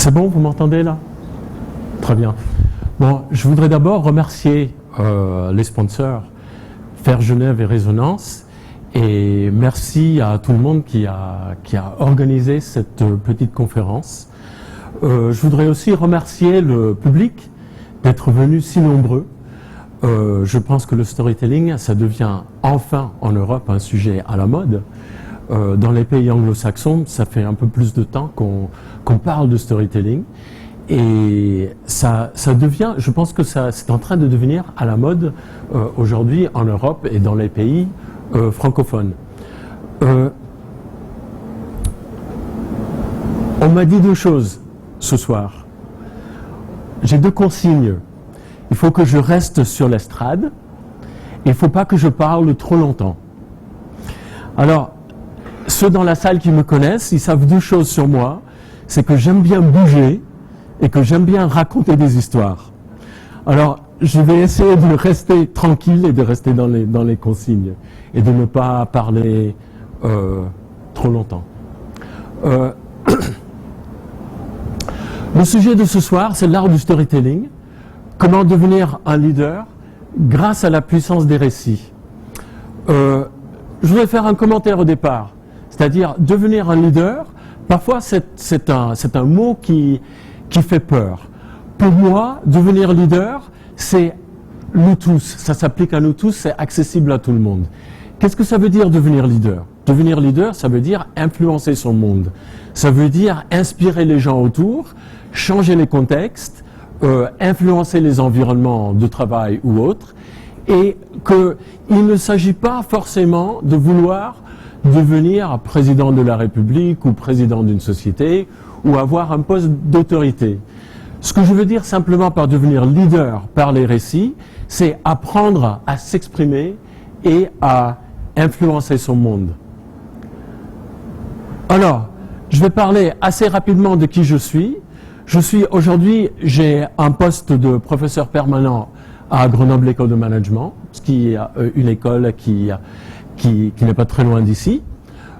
C'est bon, vous m'entendez là? Très bien. Bon, je voudrais d'abord remercier les sponsors Faire Genève et Résonance, et merci à tout le monde qui a organisé cette petite conférence. Je voudrais aussi remercier le public d'être venu si nombreux. Je pense que le storytelling, ça devient enfin en Europe un sujet à la mode. Dans les pays anglo-saxons, ça fait un peu plus de temps qu'on parle de storytelling. Et ça devient, je pense que c'est en train de devenir à la mode aujourd'hui en Europe et dans les pays francophones. On m'a dit deux choses ce soir. J'ai deux consignes. Il faut que je reste sur l'estrade et il ne faut pas que je parle trop longtemps. Alors, ceux dans la salle qui me connaissent, ils savent deux choses sur moi. C'est que j'aime bien bouger et que j'aime bien raconter des histoires. Alors, je vais essayer de rester tranquille et de rester dans les consignes et de ne pas parler trop longtemps. Le sujet de ce soir, c'est l'art du storytelling. Comment devenir un leader grâce à la puissance des récits. Je voudrais faire un commentaire au départ. C'est-à-dire, devenir un leader, parfois c'est un mot qui fait peur. Pour moi, devenir leader, c'est nous tous. Ça s'applique à nous tous, c'est accessible à tout le monde. Qu'est-ce que ça veut dire devenir leader? Devenir leader, ça veut dire influencer son monde. Ça veut dire inspirer les gens autour, changer les contextes, influencer les environnements de travail ou autres, et qu'il ne s'agit pas forcément de vouloir devenir président de la République ou président d'une société ou avoir un poste d'autorité. Ce que je veux dire simplement par devenir leader par les récits, c'est apprendre à s'exprimer et à influencer son monde. Alors, je vais parler assez rapidement de qui je suis. Aujourd'hui, j'ai un poste de professeur permanent à Grenoble École de Management, ce qui est une école qui n'est pas très loin d'ici.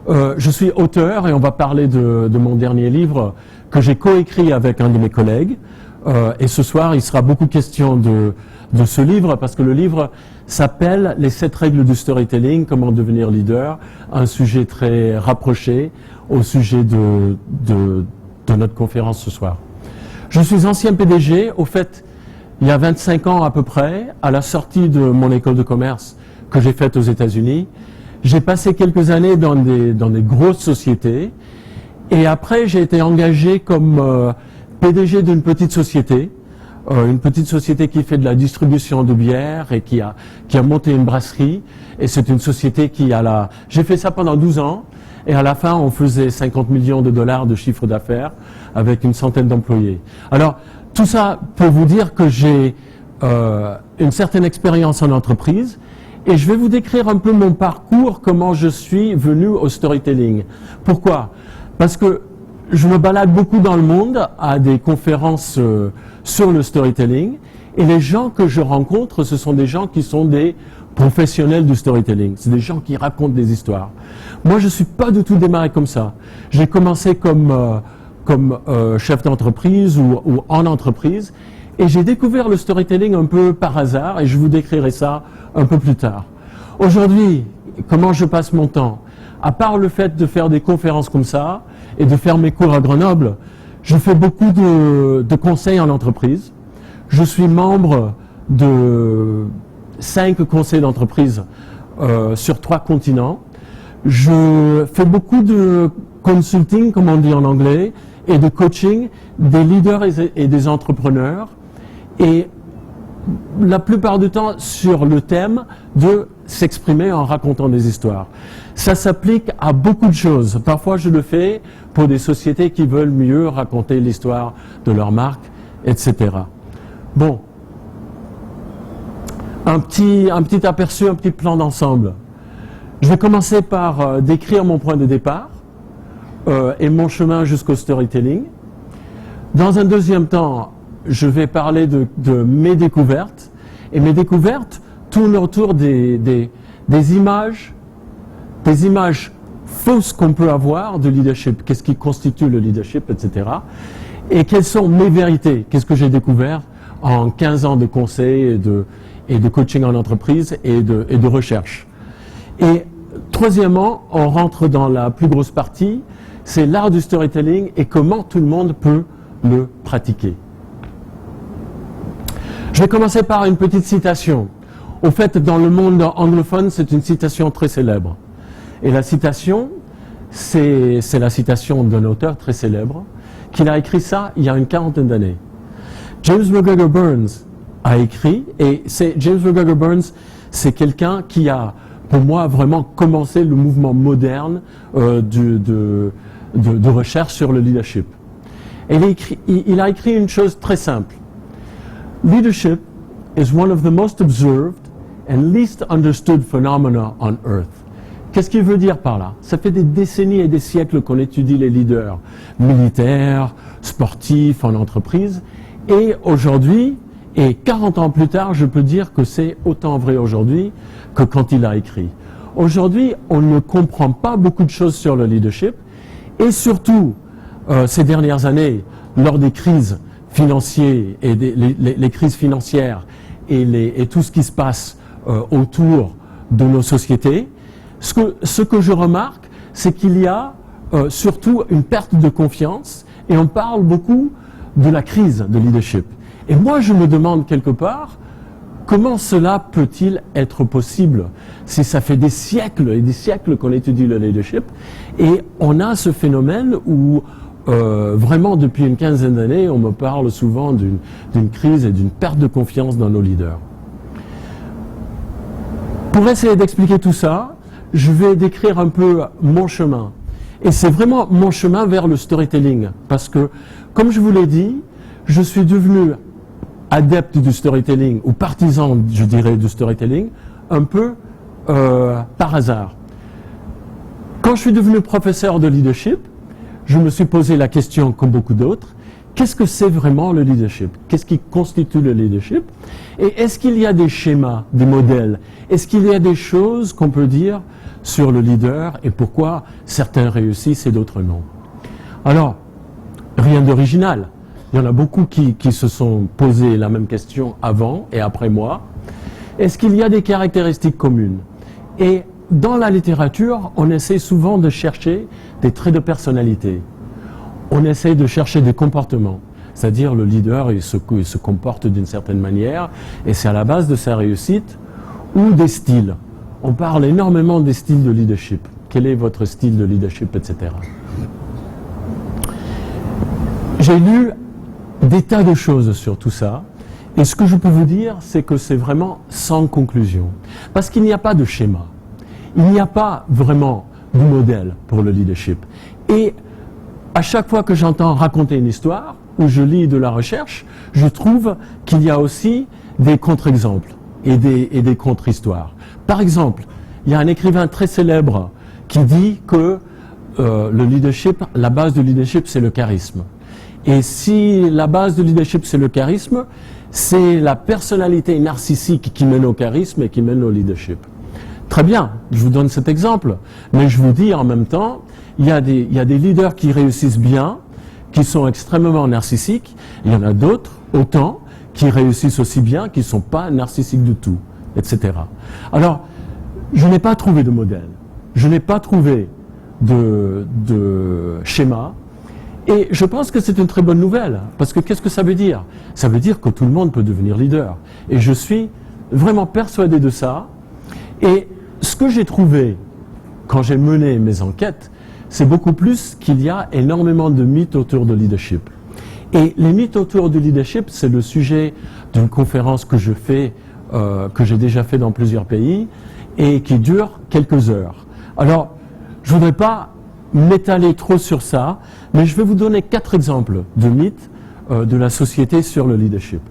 Je suis auteur et on va parler de mon dernier livre que j'ai coécrit avec un de mes collègues. Et ce soir, il sera beaucoup question de ce livre parce que le livre s'appelle « Les 7 règles du storytelling, comment devenir leader », un sujet très rapproché au sujet de notre conférence ce soir. Je suis ancien PDG, au fait, il y a 25 ans à peu près, à la sortie de mon école de commerce que j'ai faite aux États-Unis. J'ai passé quelques années dans des grosses sociétés et après j'ai été engagé comme PDG d'une petite société qui fait de la distribution de bière et qui a monté une brasserie. Et c'est une société J'ai fait ça pendant 12 ans et à la fin on faisait 50 millions de dollars de chiffre d'affaires avec une centaine d'employés. Alors tout ça pour vous dire que j'ai une certaine expérience en entreprise. Et je vais vous décrire un peu mon parcours, comment je suis venu au storytelling. Pourquoi? Parce que je me balade beaucoup dans le monde à des conférences sur le storytelling et les gens que je rencontre, ce sont des gens qui sont des professionnels du storytelling. C'est des gens qui racontent des histoires. Moi, je ne suis pas du tout démarré comme ça. J'ai commencé comme chef d'entreprise ou en entreprise et j'ai découvert le storytelling un peu par hasard et je vous décrirai ça un peu plus tard. Aujourd'hui, comment je passe mon temps? À part le fait de faire des conférences comme ça et de faire mes cours à Grenoble, je fais beaucoup de conseils en entreprise. Je suis membre de 5 conseils d'entreprise sur 3 continents. Je fais beaucoup de consulting, comme on dit en anglais, et de coaching des leaders et des entrepreneurs. Et la plupart du temps sur le thème de s'exprimer en racontant des histoires. Ça s'applique à beaucoup de choses. Parfois, je le fais pour des sociétés qui veulent mieux raconter l'histoire de leur marque, etc. Bon, un petit aperçu, un petit plan d'ensemble. Je vais commencer par décrire mon point de départ et mon chemin jusqu'au storytelling. Dans un deuxième temps, je vais parler de mes découvertes. Et mes découvertes tournent autour des images fausses qu'on peut avoir de leadership. Qu'est-ce qui constitue le leadership, etc. Et quelles sont mes vérités? Qu'est-ce que j'ai découvert en 15 ans de conseil et de coaching en entreprise et de recherche? Et troisièmement, on rentre dans la plus grosse partie, c'est l'art du storytelling et comment tout le monde peut le pratiquer. Je vais commencer par une petite citation. Au fait, dans le monde anglophone, c'est une citation très célèbre. Et la citation, c'est la citation d'un auteur très célèbre, qui a écrit ça il y a une quarantaine d'années. James McGregor Burns a écrit, et James McGregor Burns, c'est quelqu'un qui a, pour moi, vraiment commencé le mouvement moderne de recherche sur le leadership. Et il a écrit une chose très simple. Leadership is one of the most observed and least understood phenomena on earth. Qu'est-ce qu'il veut dire par là? Ça fait des décennies et des siècles qu'on étudie les leaders militaires, sportifs, en entreprise. Et aujourd'hui, et 40 ans plus tard, je peux dire que c'est autant vrai aujourd'hui que quand il a écrit. Aujourd'hui, on ne comprend pas beaucoup de choses sur le leadership. Et surtout, ces dernières années, lors des crises financières et les crises financières et tout ce qui se passe autour de nos sociétés, ce que je remarque, c'est qu'il y a surtout une perte de confiance et on parle beaucoup de la crise de leadership. Et moi, je me demande quelque part, comment cela peut-il être possible si ça fait des siècles et des siècles qu'on étudie le leadership et on a ce phénomène où vraiment depuis une quinzaine d'années, on me parle souvent d'une crise et d'une perte de confiance dans nos leaders. Pour essayer d'expliquer tout ça, je vais décrire un peu mon chemin. Et c'est vraiment mon chemin vers le storytelling. Parce que, comme je vous l'ai dit, je suis devenu adepte du storytelling, ou partisan, je dirais, du storytelling, un peu par hasard. Quand je suis devenu professeur de leadership, je me suis posé la question, comme beaucoup d'autres, qu'est-ce que c'est vraiment le leadership? Qu'est-ce qui constitue le leadership? Et est-ce qu'il y a des schémas, des modèles? Est-ce qu'il y a des choses qu'on peut dire sur le leader et pourquoi certains réussissent et d'autres non? Alors, rien d'original. Il y en a beaucoup qui se sont posé la même question avant et après moi. Est-ce qu'il y a des caractéristiques communes? Et dans la littérature, on essaie souvent de chercher des traits de personnalité. On essaie de chercher des comportements. C'est-à-dire le leader, il se comporte d'une certaine manière et c'est à la base de sa réussite, ou des styles. On parle énormément des styles de leadership. Quel est votre style de leadership, etc. J'ai lu des tas de choses sur tout ça. Et ce que je peux vous dire, c'est que c'est vraiment sans conclusion. Parce qu'il n'y a pas de schéma. Il n'y a pas vraiment de modèle pour le leadership. Et à chaque fois que j'entends raconter une histoire, ou je lis de la recherche, je trouve qu'il y a aussi des contre-exemples et des contre-histoires. Par exemple, il y a un écrivain très célèbre qui dit que le leadership, la base du leadership, c'est le charisme. Et si la base du leadership, c'est le charisme, c'est la personnalité narcissique qui mène au charisme et qui mène au leadership. Très bien, je vous donne cet exemple, mais je vous dis en même temps, il y a des leaders qui réussissent bien, qui sont extrêmement narcissiques, il y en a d'autres, autant, qui réussissent aussi bien, qui ne sont pas narcissiques du tout, etc. Alors, je n'ai pas trouvé de modèle, je n'ai pas trouvé de schéma, et je pense que c'est une très bonne nouvelle, parce que qu'est-ce que ça veut dire? Ça veut dire que tout le monde peut devenir leader. Et je suis vraiment persuadé de ça. Et ce que j'ai trouvé quand j'ai mené mes enquêtes, c'est beaucoup plus qu'il y a énormément de mythes autour de leadership. Et les mythes autour du leadership, c'est le sujet d'une conférence que je fais, que j'ai déjà fait dans plusieurs pays, et qui dure quelques heures. Alors, je ne voudrais pas m'étaler trop sur ça, mais je vais vous donner 4 exemples de mythes de la société sur le leadership.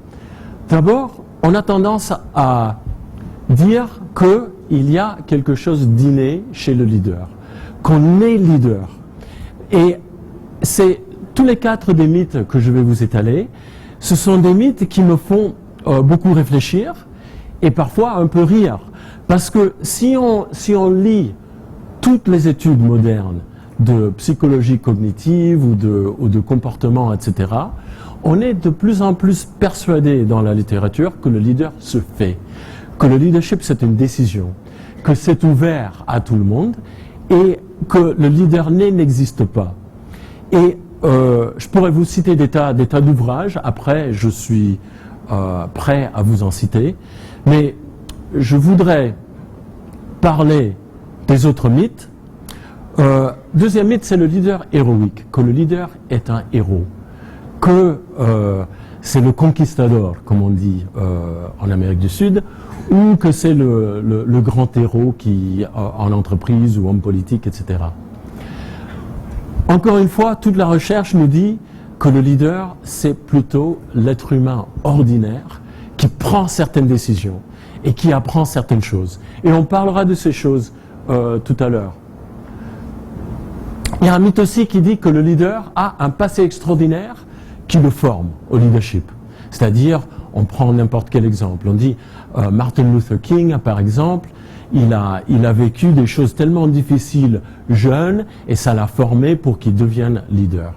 D'abord, on a tendance à dire qu'il y a quelque chose d'inné chez le leader, qu'on est leader. Et c'est tous les 4 des mythes que je vais vous étaler, ce sont des mythes qui me font beaucoup réfléchir et parfois un peu rire. Parce que si on lit toutes les études modernes de psychologie cognitive ou de comportement, etc., on est de plus en plus persuadé dans la littérature que le leader se fait, que le leadership c'est une décision, que c'est ouvert à tout le monde et que le leader né n'existe pas. Et je pourrais vous citer des tas d'ouvrages, après je suis prêt à vous en citer, mais je voudrais parler des autres mythes. Deuxième mythe, c'est le leader héroïque, que le leader est un héros, que c'est le conquistador, comme on dit en Amérique du Sud, ou que c'est le grand héros qui, en entreprise ou homme politique, etc. Encore une fois, toute la recherche nous dit que le leader, c'est plutôt l'être humain ordinaire qui prend certaines décisions et qui apprend certaines choses. Et on parlera de ces choses tout à l'heure. Il y a un mythe aussi qui dit que le leader a un passé extraordinaire qui le forme au leadership. C'est-à-dire, on prend n'importe quel exemple. On dit Martin Luther King, par exemple, il a vécu des choses tellement difficiles jeune et ça l'a formé pour qu'il devienne leader.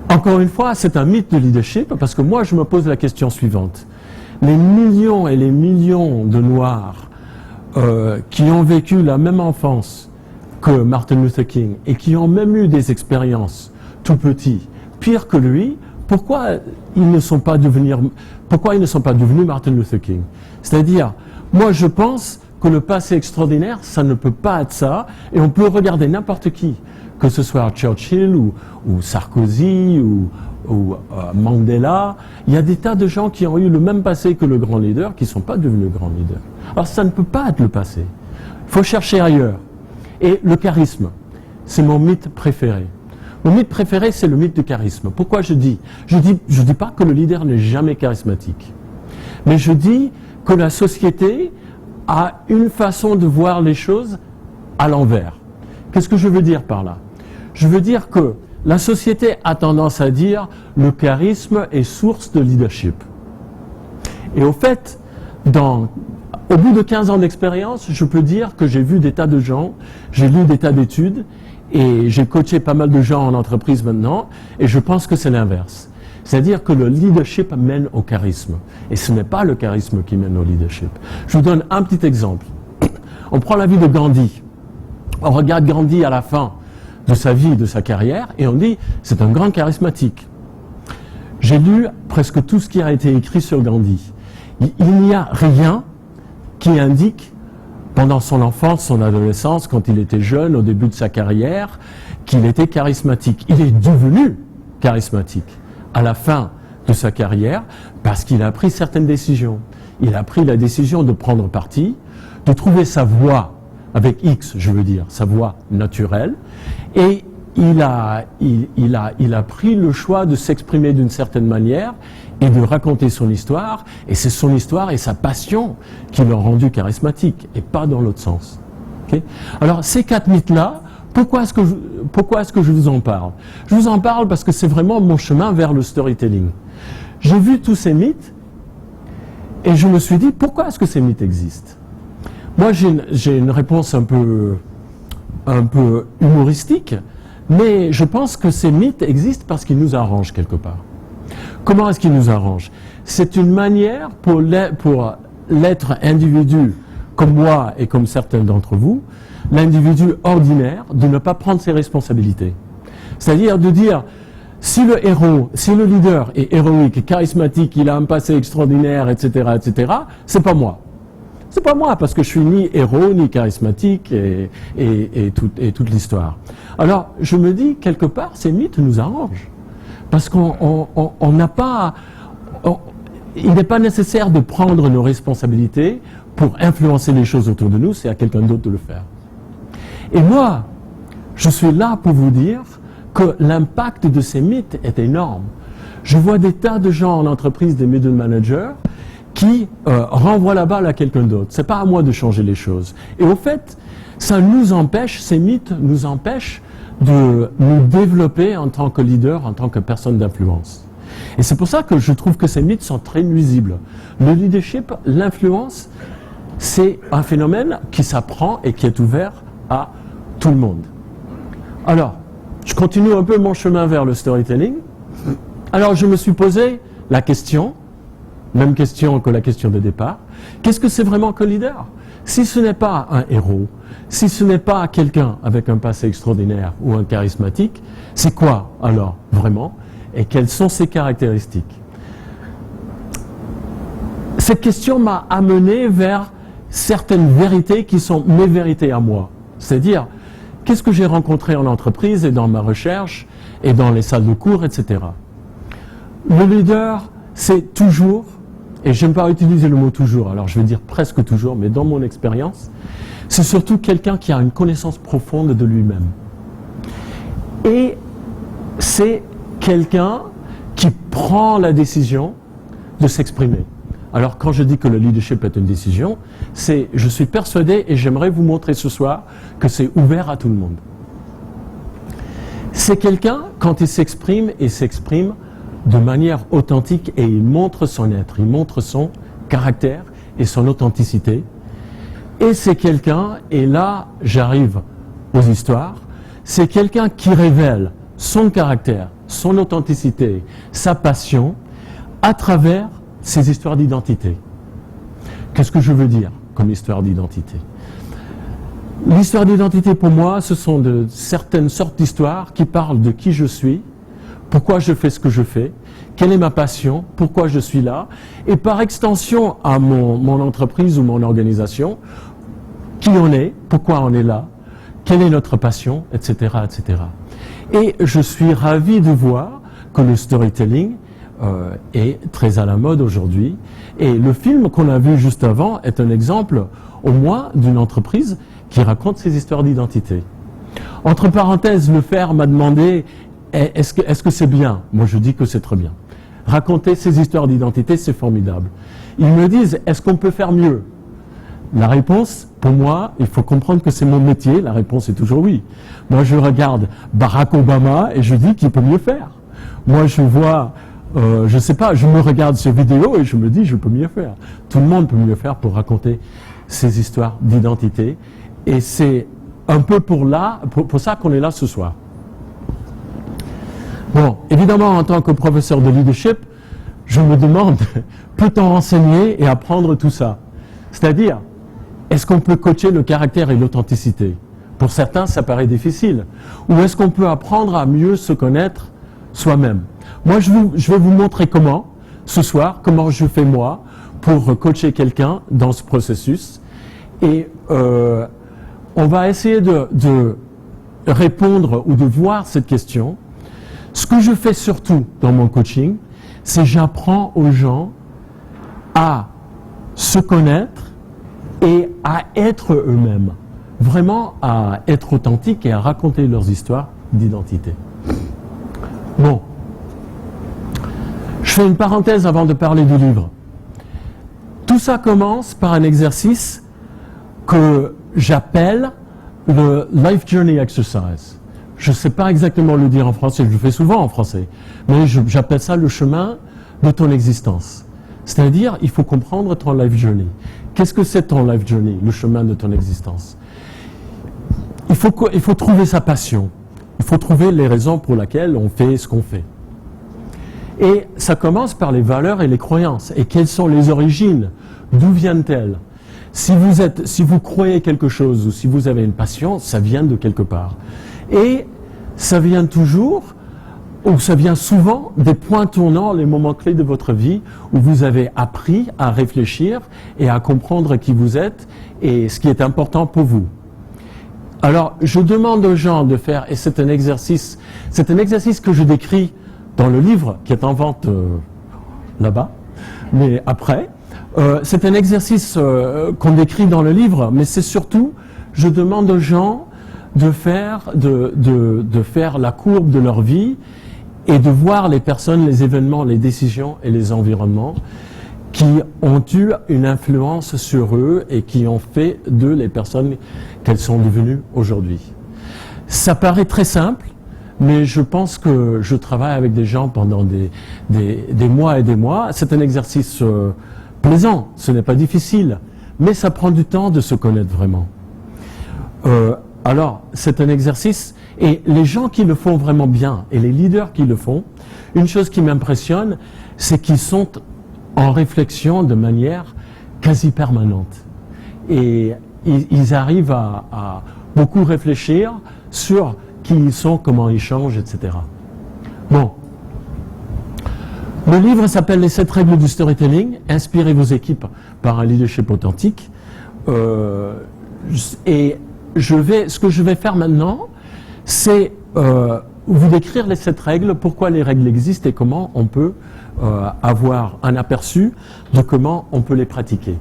Encore une fois, c'est un mythe de leadership parce que moi, je me pose la question suivante. Les millions et les millions de Noirs qui ont vécu la même enfance que Martin Luther King et qui ont même eu des expériences tout petits, pire que lui, pourquoi ils ne sont pas devenus Martin Luther King? C'est-à-dire, moi je pense que le passé extraordinaire, ça ne peut pas être ça, et on peut regarder n'importe qui, que ce soit Churchill ou Sarkozy ou Mandela, il y a des tas de gens qui ont eu le même passé que le grand leader, qui ne sont pas devenus grands leaders. Alors ça ne peut pas être le passé. Il faut chercher ailleurs. Et le charisme, c'est mon mythe préféré. Mon mythe préféré, c'est le mythe du charisme. Pourquoi je dis pas que le leader n'est jamais charismatique. Mais je dis que la société a une façon de voir les choses à l'envers. Qu'est-ce que je veux dire par là? Je veux dire que la société a tendance à dire le charisme est source de leadership. Et au fait, au bout de 15 ans d'expérience, je peux dire que j'ai vu des tas de gens, j'ai lu des tas d'études, et j'ai coaché pas mal de gens en entreprise maintenant, et je pense que c'est l'inverse. C'est-à-dire que le leadership mène au charisme. Et ce n'est pas le charisme qui mène au leadership. Je vous donne un petit exemple. On prend la vie de Gandhi. On regarde Gandhi à la fin de sa vie, de sa carrière, et on dit, c'est un grand charismatique. J'ai lu presque tout ce qui a été écrit sur Gandhi. Il n'y a rien qui indique, pendant son enfance, son adolescence, quand il était jeune, au début de sa carrière, qu'il était charismatique. Il est devenu charismatique à la fin de sa carrière parce qu'il a pris certaines décisions. Il a pris la décision de prendre parti, de trouver sa voie, avec X, je veux dire, sa voie naturelle, et il a pris le choix de s'exprimer d'une certaine manière et de raconter son histoire, et c'est son histoire et sa passion qui l'ont rendu charismatique, et pas dans l'autre sens. Okay? Alors, ces 4 mythes-là, pourquoi est-ce que je vous en parle? Je vous en parle parce que c'est vraiment mon chemin vers le storytelling. J'ai vu tous ces mythes, et je me suis dit, pourquoi est-ce que ces mythes existent? Moi, j'ai une réponse un peu humoristique, mais je pense que ces mythes existent parce qu'ils nous arrangent quelque part. Comment est-ce qu'ils nous arrangent? C'est une manière pour l'être individu, comme moi et comme certains d'entre vous, l'individu ordinaire, de ne pas prendre ses responsabilités. C'est-à-dire de dire, si le leader est héroïque, charismatique, il a un passé extraordinaire, etc., c'est pas moi. C'est pas moi, parce que je suis ni héros, ni charismatique, et toute l'histoire. Alors, je me dis, quelque part, ces mythes nous arrangent. Parce qu'on n'a pas... il n'est pas nécessaire de prendre nos responsabilités pour influencer les choses autour de nous, c'est à quelqu'un d'autre de le faire. Et moi, je suis là pour vous dire que l'impact de ces mythes est énorme. Je vois des tas de gens en entreprise, des middle managers, qui renvoient la balle à quelqu'un d'autre. C'est pas à moi de changer les choses. Et au fait, ça nous empêche, ces mythes nous empêchent de nous développer en tant que leader, en tant que personne d'influence. Et c'est pour ça que je trouve que ces mythes sont très nuisibles. Le leadership, l'influence, c'est un phénomène qui s'apprend et qui est ouvert à tout le monde. Alors, je continue un peu mon chemin vers le storytelling. Alors, je me suis posé la question, même question que la question de départ, qu'est-ce que c'est vraiment qu'un leader? Si ce n'est pas un héros, si ce n'est pas quelqu'un avec un passé extraordinaire ou un charismatique, c'est quoi alors vraiment? Et quelles sont ses caractéristiques? Cette question m'a amené vers certaines vérités qui sont mes vérités à moi. C'est-à-dire, qu'est-ce que j'ai rencontré en entreprise et dans ma recherche et dans les salles de cours, etc. Le leader, c'est toujours, et j'aime pas utiliser le mot toujours, alors je vais dire presque toujours, mais dans mon expérience, c'est surtout quelqu'un qui a une connaissance profonde de lui-même. Et c'est quelqu'un qui prend la décision de s'exprimer. Alors quand je dis que le leadership est une décision, c'est, je suis persuadé et j'aimerais vous montrer ce soir que c'est ouvert à tout le monde. C'est quelqu'un, quand il s'exprime de manière authentique et il montre son être, il montre son caractère et son authenticité. Et c'est quelqu'un, et là j'arrive aux histoires, c'est quelqu'un qui révèle son caractère, son authenticité, sa passion à travers ses histoires d'identité. Qu'est-ce que je veux dire comme histoire d'identité? L'histoire d'identité pour moi, ce sont de certaines sortes d'histoires qui parlent de qui je suis, pourquoi je fais ce que je fais, quelle est ma passion, pourquoi je suis là, et par extension à mon entreprise ou mon organisation, qui on est, pourquoi on est là, quelle est notre passion, etc., etc. Et je suis ravi de voir que le storytelling est très à la mode aujourd'hui. Et le film qu'on a vu juste avant est un exemple, au moins, d'une entreprise qui raconte ses histoires d'identité. Entre parenthèses, le faire m'a demandé est-ce que c'est bien? Moi, je dis que c'est très bien. Raconter ses histoires d'identité, c'est formidable. Ils me disent est-ce qu'on peut faire mieux? La réponse, pour moi, il faut comprendre que c'est mon métier. La réponse est toujours oui. Moi, je regarde Barack Obama et je dis qu'il peut mieux faire. Moi, je vois, je sais pas, je me regarde sur vidéo et je me dis je peux mieux faire. Tout le monde peut mieux faire pour raconter ses histoires d'identité. Et c'est un peu pour ça qu'on est là ce soir. Bon, évidemment, en tant que professeur de leadership, je me demande, peut-on enseigner et apprendre tout ça? C'est-à-dire, est-ce qu'on peut coacher le caractère et l'authenticité? Pour certains, ça paraît difficile. Ou est-ce qu'on peut apprendre à mieux se connaître soi-même? Moi, je vais vous montrer comment, ce soir, comment je fais moi pour coacher quelqu'un dans ce processus. Et on va essayer de répondre ou de voir cette question. Ce que je fais surtout dans mon coaching, c'est j'apprends aux gens à se connaître et à être eux-mêmes. Vraiment à être authentiques et à raconter leurs histoires d'identité. Bon. Je fais une parenthèse avant de parler du livre. Tout ça commence par un exercice que j'appelle le Life Journey Exercise. Je ne sais pas exactement le dire en français, je le fais souvent en français, mais j'appelle ça le chemin de ton existence. C'est-à-dire, il faut comprendre ton life journey. Qu'est-ce que c'est ton life journey, le chemin de ton existence? Il faut trouver sa passion. Il faut trouver les raisons pour lesquelles on fait ce qu'on fait. Et ça commence par les valeurs et les croyances. Et quelles sont les origines? D'où viennent-elles? Si vous croyez quelque chose ou si vous avez une passion, ça vient de quelque part. Et ça vient toujours, ou ça vient souvent, des points tournants, les moments clés de votre vie, où vous avez appris à réfléchir et à comprendre qui vous êtes et ce qui est important pour vous. Alors, je demande aux gens de faire, et c'est un exercice que je décris dans le livre, qui est en vente là-bas, mais après. C'est un exercice qu'on décrit dans le livre, mais c'est surtout, je demande aux gens de faire la courbe de leur vie et de voir les personnes, les événements, les décisions et les environnements qui ont eu une influence sur eux et qui ont fait d'eux les personnes qu'elles sont devenues aujourd'hui. Ça paraît très simple, mais je pense que je travaille avec des gens pendant des mois et des mois. C'est un exercice plaisant, ce n'est pas difficile, mais ça prend du temps de se connaître vraiment. Alors, c'est un exercice, et les gens qui le font vraiment bien, et les leaders qui le font, une chose qui m'impressionne, c'est qu'ils sont en réflexion de manière quasi permanente. Et ils arrivent à beaucoup réfléchir sur qui ils sont, comment ils changent, etc. Bon. Le livre s'appelle « Les 7 règles du storytelling. Inspirez vos équipes par un leadership authentique ». Et ce que je vais faire maintenant, c'est vous décrire les 7 règles, pourquoi les règles existent et comment on peut avoir un aperçu de comment on peut les pratiquer.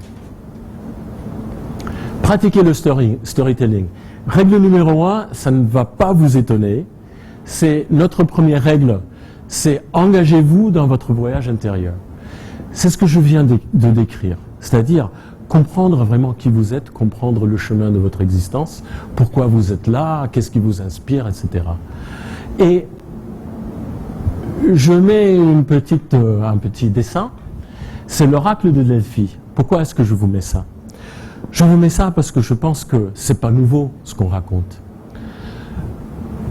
Pratiquer le storytelling. Règle numéro 1, ça ne va pas vous étonner. C'est notre première règle, c'est engagez-vous dans votre voyage intérieur. C'est ce que je viens de décrire. C'est-à-dire comprendre vraiment qui vous êtes, comprendre le chemin de votre existence, pourquoi vous êtes là, qu'est-ce qui vous inspire, etc. Et je mets un petit dessin, c'est l'oracle de Delphi. Pourquoi est-ce que je vous mets ça? Je vous mets ça parce que je pense que c'est pas nouveau ce qu'on raconte.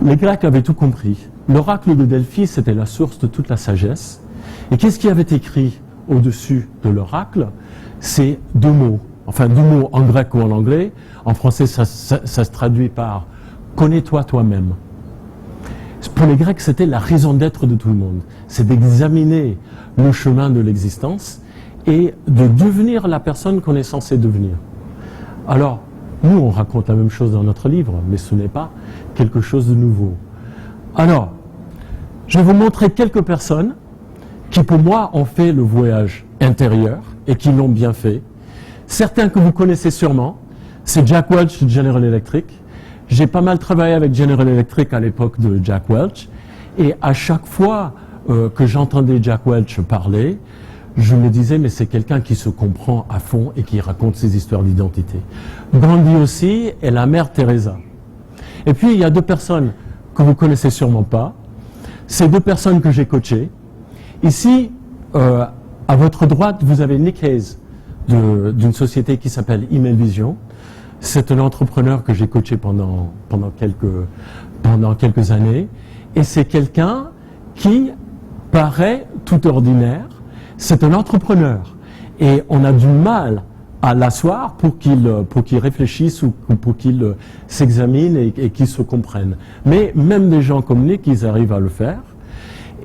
Les Grecs avaient tout compris. L'oracle de Delphi, c'était la source de toute la sagesse. Et qu'est-ce qui avait écrit au-dessus de l'oracle? C'est 2 mots. Enfin, 2 mots en grec ou en anglais. En français, ça se traduit par « connais-toi toi-même ». Pour les Grecs, c'était la raison d'être de tout le monde. C'est d'examiner le chemin de l'existence et de devenir la personne qu'on est censé devenir. Alors, nous, on raconte la même chose dans notre livre, mais ce n'est pas quelque chose de nouveau. Alors, je vais vous montrer quelques personnes qui, pour moi, ont fait le voyage intérieur et qui l'ont bien fait. Certains que vous connaissez sûrement, c'est Jack Welch de General Electric. J'ai pas mal travaillé avec General Electric à l'époque de Jack Welch, et à chaque fois que j'entendais Jack Welch parler, je me disais, mais c'est quelqu'un qui se comprend à fond et qui raconte ses histoires d'identité. Gandhi aussi, et la mère Teresa. Et puis, il y a 2 personnes que vous connaissez sûrement pas. Ces 2 personnes que j'ai coachées. Ici, à votre droite, vous avez Nick Hayes, d'une société qui s'appelle Email Vision. C'est un entrepreneur que j'ai coaché pendant quelques années. Et c'est quelqu'un qui paraît tout ordinaire. C'est un entrepreneur. Et on a du mal à l'asseoir pour qu'il réfléchisse ou pour qu'il s'examine et qu'il se comprenne. Mais même des gens comme Nick, ils arrivent à le faire.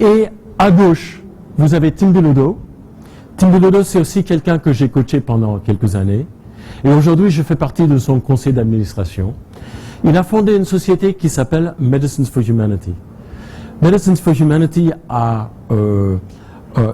Et à gauche, vous avez Tim Bilodeau. Tim Bilodeau, c'est aussi quelqu'un que j'ai coaché pendant quelques années. Et aujourd'hui, je fais partie de son conseil d'administration. Il a fondé une société qui s'appelle Medicines for Humanity. Medicines for Humanity a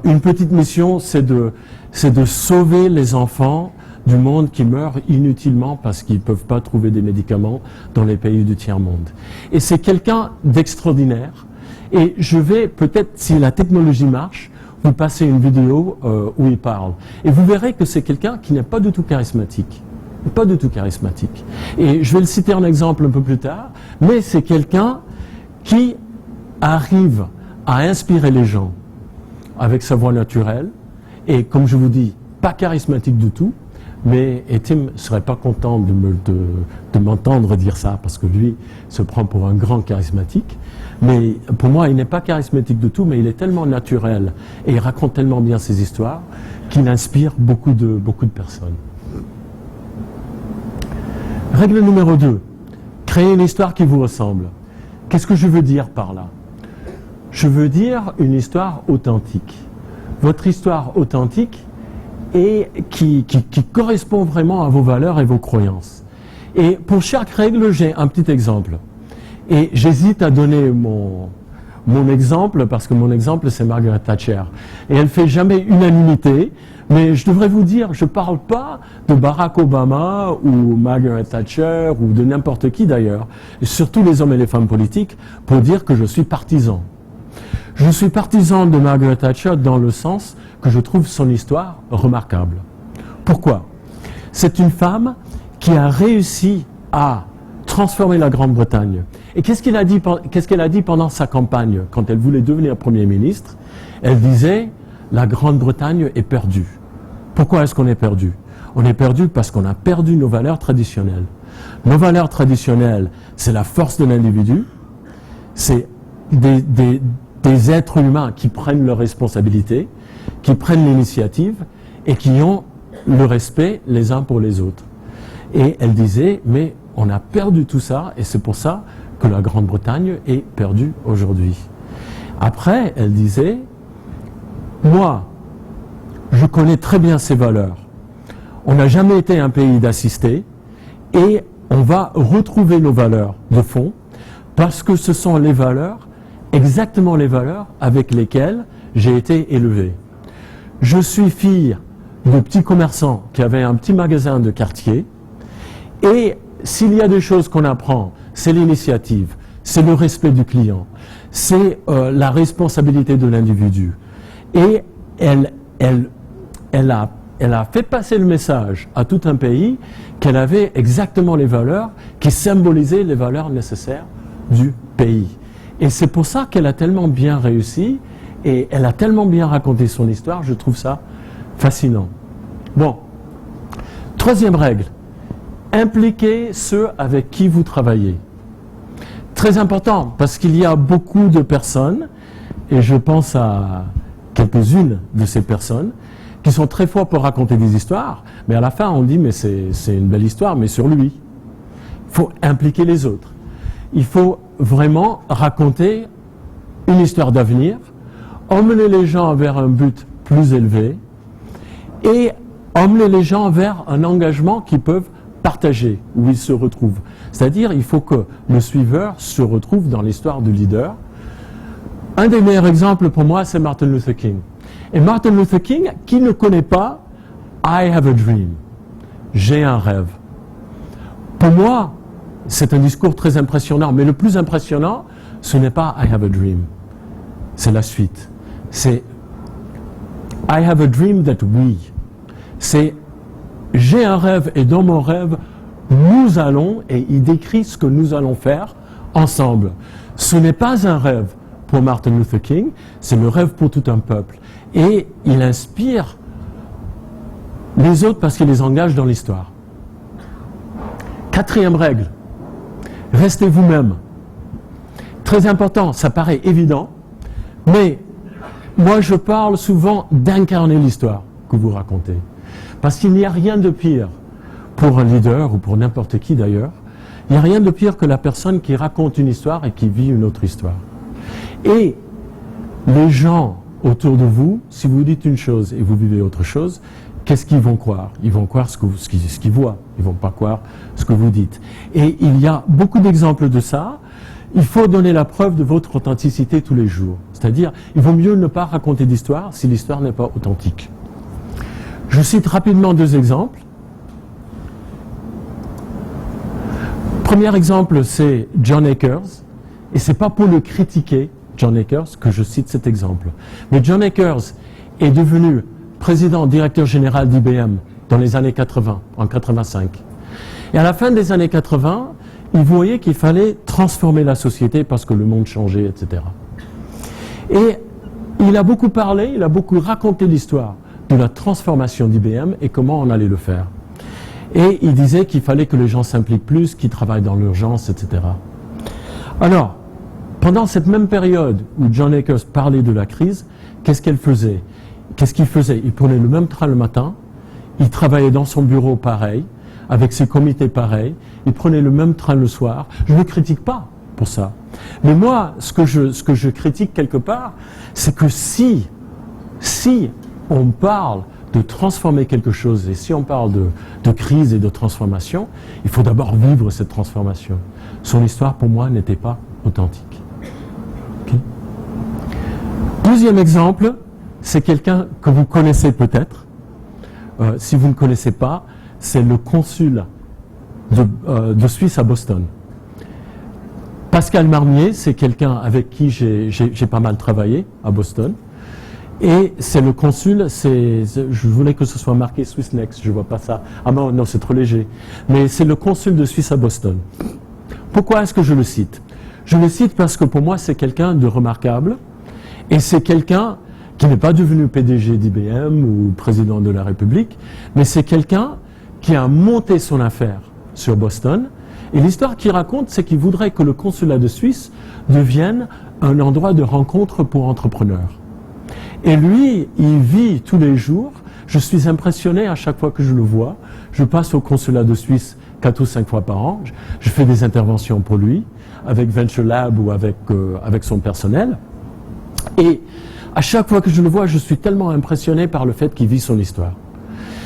une petite mission, c'est de sauver les enfants du monde qui meurent inutilement parce qu'ils ne peuvent pas trouver des médicaments dans les pays du tiers-monde. Et c'est quelqu'un d'extraordinaire. Et je vais peut-être, si la technologie marche, vous passer une vidéo où il parle. Et vous verrez que c'est quelqu'un qui n'est pas du tout charismatique. Pas du tout charismatique. Et je vais le citer en exemple un peu plus tard, mais c'est quelqu'un qui arrive à inspirer les gens avec sa voix naturelle, et comme je vous dis, pas charismatique du tout, mais et Tim ne serait pas content de m'entendre dire ça, parce que lui se prend pour un grand charismatique, mais pour moi, il n'est pas charismatique du tout, mais il est tellement naturel, et il raconte tellement bien ses histoires, qu'il inspire beaucoup de personnes. Règle numéro 2, créer une histoire qui vous ressemble. Qu'est-ce que je veux dire par là? Je veux dire une histoire authentique. Votre histoire authentique et qui correspond vraiment à vos valeurs et vos croyances. Et pour chaque règle, j'ai un petit exemple. Et j'hésite à donner mon exemple, parce que mon exemple, c'est Margaret Thatcher. Et elle ne fait jamais unanimité, mais je devrais vous dire, je ne parle pas de Barack Obama ou Margaret Thatcher ou de n'importe qui d'ailleurs, et surtout les hommes et les femmes politiques, pour dire que je suis partisan. Je suis partisan de Margaret Thatcher dans le sens que je trouve son histoire remarquable. Pourquoi? C'est une femme qui a réussi à transformer la Grande-Bretagne. Et qu'est-ce qu'elle a dit pendant sa campagne, quand elle voulait devenir Premier ministre? Elle disait, la Grande-Bretagne est perdue. Pourquoi est-ce qu'on est perdu? On est perdu parce qu'on a perdu nos valeurs traditionnelles. Nos valeurs traditionnelles, c'est la force de l'individu, c'est des êtres humains qui prennent leurs responsabilités, qui prennent l'initiative et qui ont le respect les uns pour les autres. Et elle disait, mais on a perdu tout ça et c'est pour ça que la Grande-Bretagne est perdue aujourd'hui. Après, elle disait, moi, je connais très bien ces valeurs. On n'a jamais été un pays d'assistés et on va retrouver nos valeurs de fond parce que ce sont les valeurs, exactement les valeurs avec lesquelles j'ai été élevé. Je suis fille de petits commerçants qui avaient un petit magasin de quartier et s'il y a des choses qu'on apprend, c'est l'initiative, c'est le respect du client, c'est la responsabilité de l'individu. Et elle a fait passer le message à tout un pays qu'elle avait exactement les valeurs qui symbolisaient les valeurs nécessaires du pays. Et c'est pour ça qu'elle a tellement bien réussi et elle a tellement bien raconté son histoire, je trouve ça fascinant. Bon, troisième règle, impliquez ceux avec qui vous travaillez. Très important, parce qu'il y a beaucoup de personnes, et je pense à quelques-unes de ces personnes, qui sont très forts pour raconter des histoires, mais à la fin on dit mais c'est une belle histoire, mais sur lui. Il faut impliquer les autres. Il faut vraiment raconter une histoire d'avenir, emmener les gens vers un but plus élevé et emmener les gens vers un engagement qu'ils peuvent partager, où ils se retrouvent. C'est-à-dire, il faut que le suiveur se retrouve dans l'histoire du leader. Un des meilleurs exemples pour moi, c'est Martin Luther King. Et Martin Luther King, qui ne connaît pas I have a dream, j'ai un rêve. Pour moi, c'est un discours très impressionnant, mais le plus impressionnant, ce n'est pas I have a dream, c'est la suite. C'est I have a dream that we. C'est j'ai un rêve et dans mon rêve, nous allons, et il décrit ce que nous allons faire ensemble. Ce n'est pas un rêve pour Martin Luther King, c'est le rêve pour tout un peuple. Et il inspire les autres parce qu'il les engage dans l'histoire. Quatrième règle, restez vous-même. Très important, ça paraît évident, mais moi je parle souvent d'incarner l'histoire que vous racontez. Parce qu'il n'y a rien de pire pour un leader, ou pour n'importe qui d'ailleurs, il n'y a rien de pire que la personne qui raconte une histoire et qui vit une autre histoire. Et les gens autour de vous, si vous dites une chose et vous vivez autre chose, qu'est-ce qu'ils vont croire? Ils vont croire ce qu'ils voient, ils ne vont pas croire ce que vous dites. Et il y a beaucoup d'exemples de ça. Il faut donner la preuve de votre authenticité tous les jours. C'est-à-dire, il vaut mieux ne pas raconter d'histoire si l'histoire n'est pas authentique. Je cite rapidement deux exemples. Premier exemple, c'est John Akers. Et ce n'est pas pour le critiquer, John Akers, que je cite cet exemple. Mais John Akers est devenu président, directeur général d'IBM dans les années 80, en 85. Et à la fin des années 80, il voyait qu'il fallait transformer la société parce que le monde changeait, etc. Et il a beaucoup parlé, il a beaucoup raconté l'histoire de la transformation d'IBM et comment on allait le faire. Et il disait qu'il fallait que les gens s'impliquent plus, qu'ils travaillent dans l'urgence, etc. Alors, pendant cette même période où John Akers parlait de la crise, qu'est-ce qu'il faisait? Il prenait le même train le matin, il travaillait dans son bureau pareil, avec ses comités pareils, il prenait le même train le soir. Je ne le critique pas pour ça. Mais moi, ce que je critique quelque part, c'est que si on parle de transformer quelque chose, et si on parle de crise et de transformation, il faut d'abord vivre cette transformation. Son histoire, pour moi, n'était pas authentique. Okay. Deuxième exemple, c'est quelqu'un que vous connaissez peut-être. Si vous ne connaissez pas, c'est le consul de Suisse à Boston. Pascal Marmier, c'est quelqu'un avec qui j'ai pas mal travaillé à Boston. Et c'est le consul, je voulais que ce soit marqué Swiss Next, je ne vois pas ça. Ah non, c'est trop léger. Mais c'est le consul de Suisse à Boston. Pourquoi est-ce que je le cite? Je le cite parce que pour moi, c'est quelqu'un de remarquable. Et c'est quelqu'un qui n'est pas devenu PDG d'IBM ou président de la République, mais c'est quelqu'un qui a monté son affaire sur Boston. Et l'histoire qu'il raconte, c'est qu'il voudrait que le consulat de Suisse devienne un endroit de rencontre pour entrepreneurs. Et lui, il vit tous les jours. Je suis impressionné à chaque fois que je le vois. Je passe au consulat de Suisse 4 ou 5 fois par an. Je fais des interventions pour lui, avec Venture Lab ou avec son personnel. Et à chaque fois que je le vois, je suis tellement impressionné par le fait qu'il vit son histoire.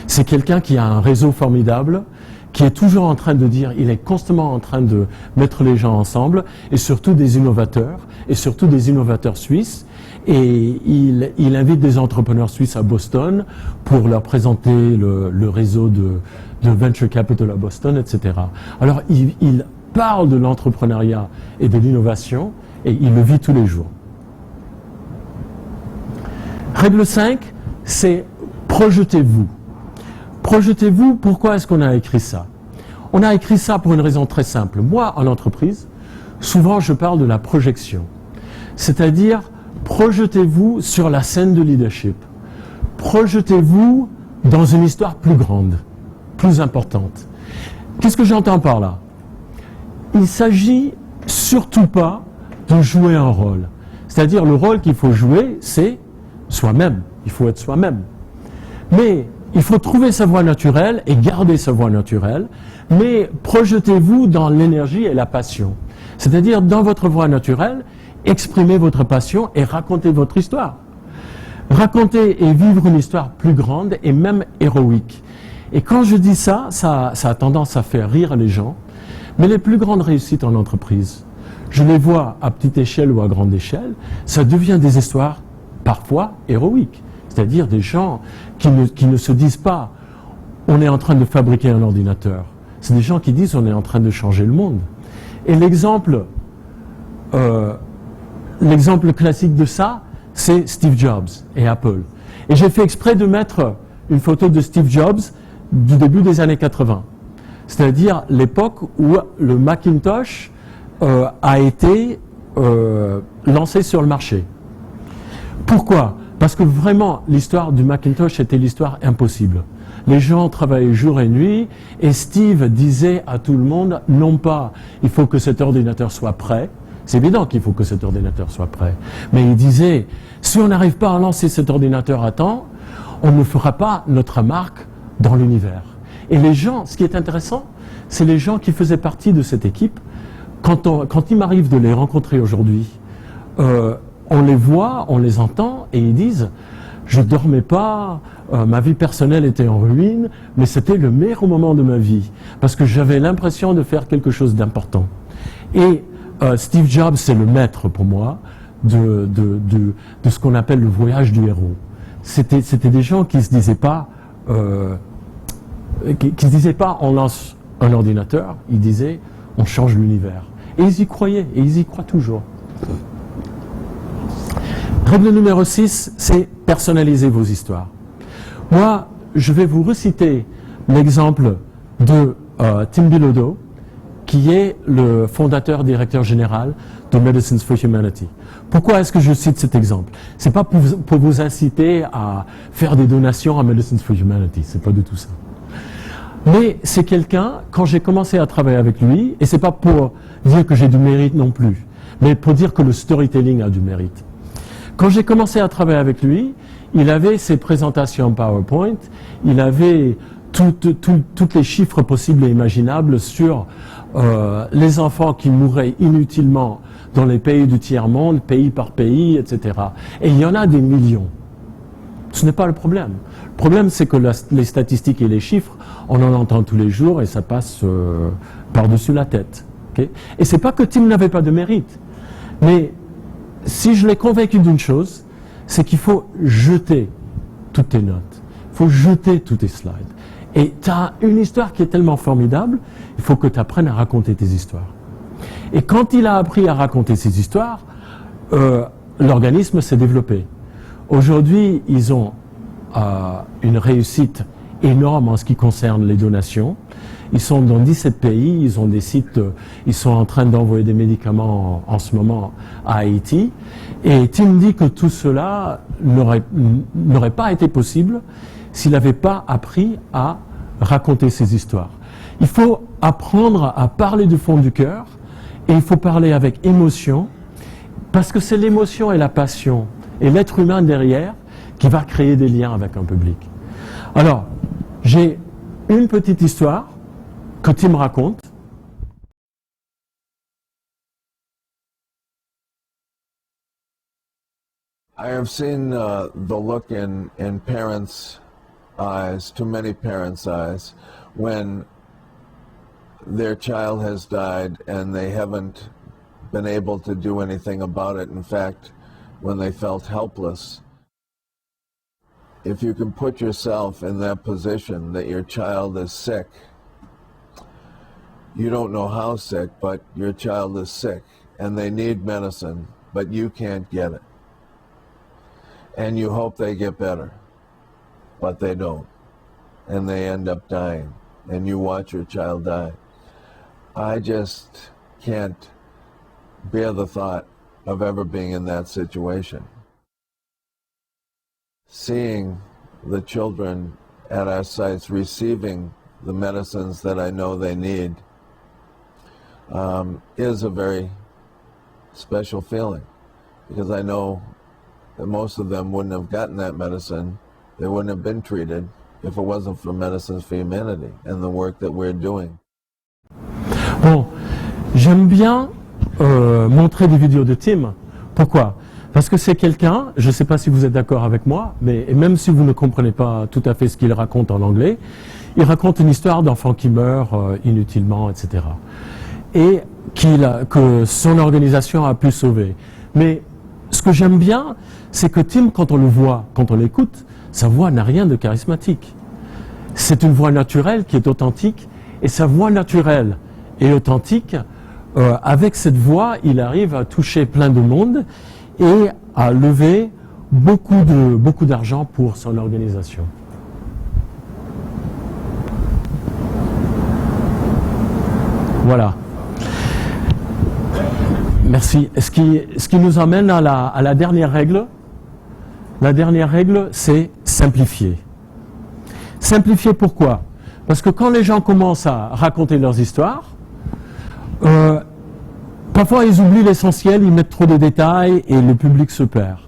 C'est quelqu'un qui a un réseau formidable, qui est toujours en train de dire, il est constamment en train de mettre les gens ensemble, et surtout des innovateurs suisses. Et il invite des entrepreneurs suisses à Boston pour leur présenter le réseau de Venture Capital à Boston, etc. Alors, il parle de l'entrepreneuriat et de l'innovation, et il le vit tous les jours. Règle 5, c'est projetez-vous. Projetez-vous, pourquoi est-ce qu'on a écrit ça? On a écrit ça pour une raison très simple. Moi, en entreprise, souvent je parle de la projection. C'est-à-dire, projetez-vous sur la scène de leadership. Projetez-vous dans une histoire plus grande, plus importante. Qu'est-ce que j'entends par là? Il ne s'agit surtout pas de jouer un rôle. C'est-à-dire, le rôle qu'il faut jouer, c'est soi-même. Il faut être soi-même. Mais il faut trouver sa voie naturelle et garder sa voie naturelle, mais projetez-vous dans l'énergie et la passion. C'est-à-dire, dans votre voie naturelle, exprimez votre passion et racontez votre histoire. Racontez et vivre une histoire plus grande et même héroïque. Et quand je dis ça, ça a tendance à faire rire les gens, mais les plus grandes réussites en entreprise, je les vois à petite échelle ou à grande échelle, ça devient des histoires parfois héroïques. C'est-à-dire des gens qui ne se disent pas « on est en train de fabriquer un ordinateur ». C'est des gens qui disent « on est en train de changer le monde ». Et l'exemple classique de ça, c'est Steve Jobs et Apple. Et j'ai fait exprès de mettre une photo de Steve Jobs du début des années 80. C'est-à-dire l'époque où le Macintosh a été lancé sur le marché. Pourquoi ? Parce que vraiment, l'histoire du Macintosh était l'histoire impossible. Les gens travaillaient jour et nuit, et Steve disait à tout le monde, non pas, il faut que cet ordinateur soit prêt, c'est évident qu'il faut que cet ordinateur soit prêt, mais il disait, si on n'arrive pas à lancer cet ordinateur à temps, on ne fera pas notre marque dans l'univers. Et les gens, ce qui est intéressant, c'est les gens qui faisaient partie de cette équipe, quand il m'arrive de les rencontrer aujourd'hui, on les voit, on les entend, et ils disent « je dormais pas, ma vie personnelle était en ruine, mais c'était le meilleur moment de ma vie, parce que j'avais l'impression de faire quelque chose d'important. » Et Steve Jobs, c'est le maître pour moi de ce qu'on appelle le voyage du héros. C'était des gens qui se disaient pas on lance un ordinateur, ils disaient on change l'univers. Et ils y croyaient, et ils y croient toujours. Règle numéro 6, c'est personnaliser vos histoires. Moi, je vais vous reciter l'exemple de Tim Bilodeau, qui est le fondateur, directeur général de Medicines for Humanity. Pourquoi est-ce que je cite cet exemple? C'est pas pour vous inciter à faire des donations à Medicines for Humanity, c'est pas du tout ça. Mais c'est quelqu'un, quand j'ai commencé à travailler avec lui, et c'est pas pour dire que j'ai du mérite non plus, mais pour dire que le storytelling a du mérite. Quand j'ai commencé à travailler avec lui, il avait ses présentations PowerPoint, il avait toutes les chiffres possibles et imaginables sur les enfants qui mourraient inutilement dans les pays du tiers-monde, pays par pays, etc. Et il y en a des millions. Ce n'est pas le problème. Le problème, c'est que les statistiques et les chiffres, on en entend tous les jours et ça passe par-dessus la tête. Okay? Et c'est pas que Tim n'avait pas de mérite, mais si je l'ai convaincu d'une chose, c'est qu'il faut jeter toutes tes notes, il faut jeter tous tes slides. Et tu as une histoire qui est tellement formidable, il faut que tu apprennes à raconter tes histoires. Et quand il a appris à raconter ses histoires, l'organisme s'est développé. Aujourd'hui, ils ont une réussite énorme en ce qui concerne les donations. Ils sont dans 17 pays, ils ont des sites, ils sont en train d'envoyer des médicaments en ce moment à Haïti. Et Tim dit que tout cela n'aurait pas été possible s'il n'avait pas appris à raconter ses histoires. Il faut apprendre à parler du fond du cœur et il faut parler avec émotion parce que c'est l'émotion et la passion et l'être humain derrière qui va créer des liens avec un public. Alors, j'ai une petite histoire que Tim raconte. I have seen the look in parents' eyes, too many parents' eyes, when their child has died and they haven't been able to do anything about it. In fact, when they felt helpless. If you can put yourself in that position that your child is sick, you don't know how sick, but your child is sick and they need medicine, but you can't get it. And you hope they get better, but they don't. And they end up dying, and you watch your child die. I just can't bear the thought of ever being in that situation. Seeing the children at our sites receiving the medicines that I know they need is a very special feeling, because I know that most of them wouldn't have gotten that medicine, they wouldn't have been treated if it wasn't for Medicines for Humanity and the work that we're doing. Bon, j'aime bien montrer des vidéos de Tim. Pourquoi? Parce que c'est quelqu'un, je ne sais pas si vous êtes d'accord avec moi, mais même si vous ne comprenez pas tout à fait ce qu'il raconte en anglais, il raconte une histoire d'enfant qui meurt inutilement, etc. Et que son organisation a pu sauver. Mais ce que j'aime bien, c'est que Tim, quand on le voit, quand on l'écoute, sa voix n'a rien de charismatique. C'est une voix naturelle qui est authentique, et sa voix naturelle et authentique, avec cette voix, il arrive à toucher plein de monde et à lever beaucoup d'argent pour son organisation. Voilà. Merci. Ce qui nous amène à la dernière règle. La dernière règle, c'est simplifier. Simplifier pourquoi? Parce que quand les gens commencent à raconter leurs histoires, parfois ils oublient l'essentiel, ils mettent trop de détails et le public se perd.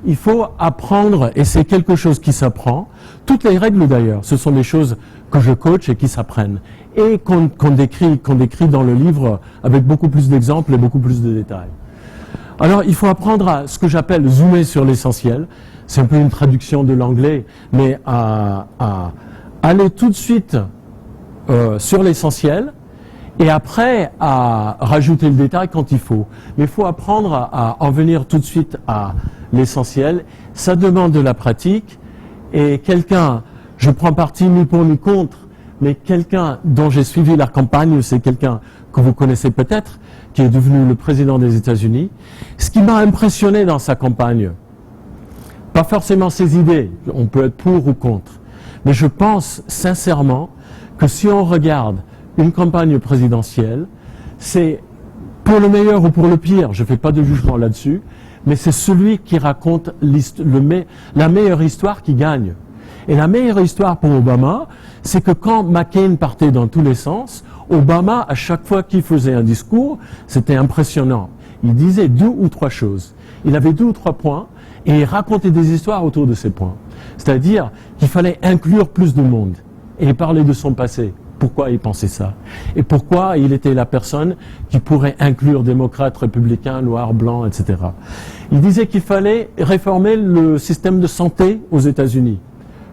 Il faut apprendre, et c'est quelque chose qui s'apprend. Toutes les règles d'ailleurs, ce sont des choses que je coach et qui s'apprennent. Et qu'on décrit dans le livre avec beaucoup plus d'exemples et beaucoup plus de détails. Alors il faut apprendre à ce que j'appelle zoomer sur l'essentiel. C'est un peu une traduction de l'anglais, mais à aller tout de suite sur l'essentiel et après à rajouter le détail quand il faut. Mais il faut apprendre à en venir tout de suite à l'essentiel. Ça demande de la pratique et quelqu'un, je prends parti ni pour ni contre, mais quelqu'un dont j'ai suivi la campagne, c'est quelqu'un que vous connaissez peut-être, qui est devenu le président des États-Unis. Ce qui m'a impressionné dans sa campagne, pas forcément ses idées, on peut être pour ou contre, mais je pense sincèrement que si on regarde une campagne présidentielle, c'est pour le meilleur ou pour le pire, je ne fais pas de jugement là-dessus, mais c'est celui qui raconte la meilleure histoire qui gagne. Et la meilleure histoire pour Obama, c'est que quand McCain partait dans tous les sens, Obama, à chaque fois qu'il faisait un discours, c'était impressionnant. Il disait 2 ou 3 choses. Il avait 2 ou 3 points et il racontait des histoires autour de ces points. C'est-à-dire qu'il fallait inclure plus de monde et parler de son passé. Pourquoi il pensait ça? Et pourquoi il était la personne qui pourrait inclure démocrates, républicains, noirs, blancs, etc. Il disait qu'il fallait réformer le système de santé aux États-Unis.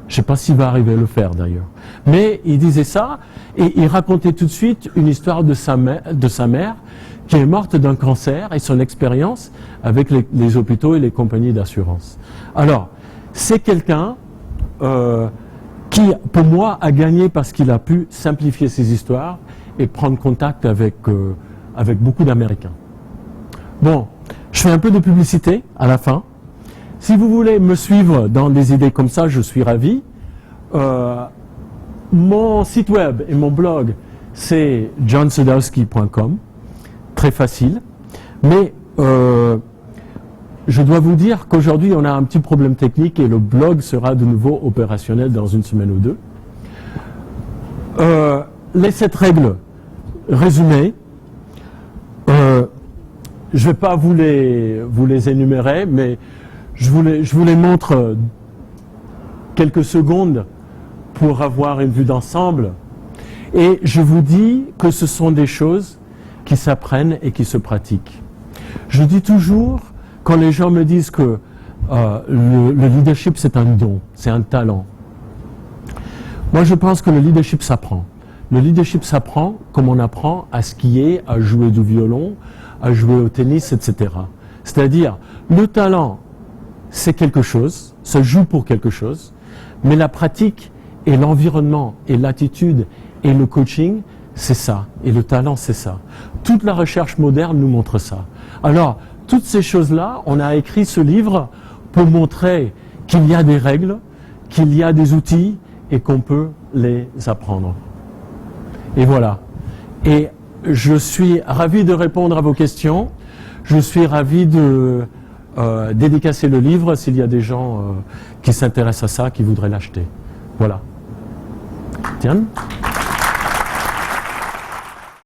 Je ne sais pas s'il va arriver à le faire d'ailleurs. Mais il disait ça et il racontait tout de suite une histoire de sa mère qui est morte d'un cancer et son expérience avec les hôpitaux et les compagnies d'assurance. Alors, c'est quelqu'un qui, pour moi, a gagné parce qu'il a pu simplifier ses histoires et prendre contact avec beaucoup d'Américains. Bon, je fais un peu de publicité à la fin. Si vous voulez me suivre dans des idées comme ça, je suis ravi. Mon site web et mon blog, c'est johnsadowski.com. Très facile. Mais je dois vous dire qu'aujourd'hui, on a un petit problème technique et le blog sera de nouveau opérationnel dans une semaine ou deux. les 7 règles résumées, je ne vais pas vous les énumérer, mais je vous les montre quelques secondes pour avoir une vue d'ensemble. Et je vous dis que ce sont des choses qui s'apprennent et qui se pratiquent. Je dis toujours, quand les gens me disent que le leadership c'est un don, c'est un talent, moi je pense que le leadership s'apprend. Le leadership s'apprend comme on apprend à skier, à jouer du violon, à jouer au tennis, etc. C'est-à-dire, le talent, c'est quelque chose, ça joue pour quelque chose, mais la pratique et l'environnement et l'attitude et le coaching, c'est ça. Et le talent, c'est ça. Toute la recherche moderne nous montre ça. Alors, toutes ces choses-là, on a écrit ce livre pour montrer qu'il y a des règles, qu'il y a des outils et qu'on peut les apprendre. Et voilà. Et je suis ravi de répondre à vos questions. Je suis ravi de dédicacer le livre s'il y a des gens qui s'intéressent à ça, qui voudraient l'acheter. Voilà. Tiens.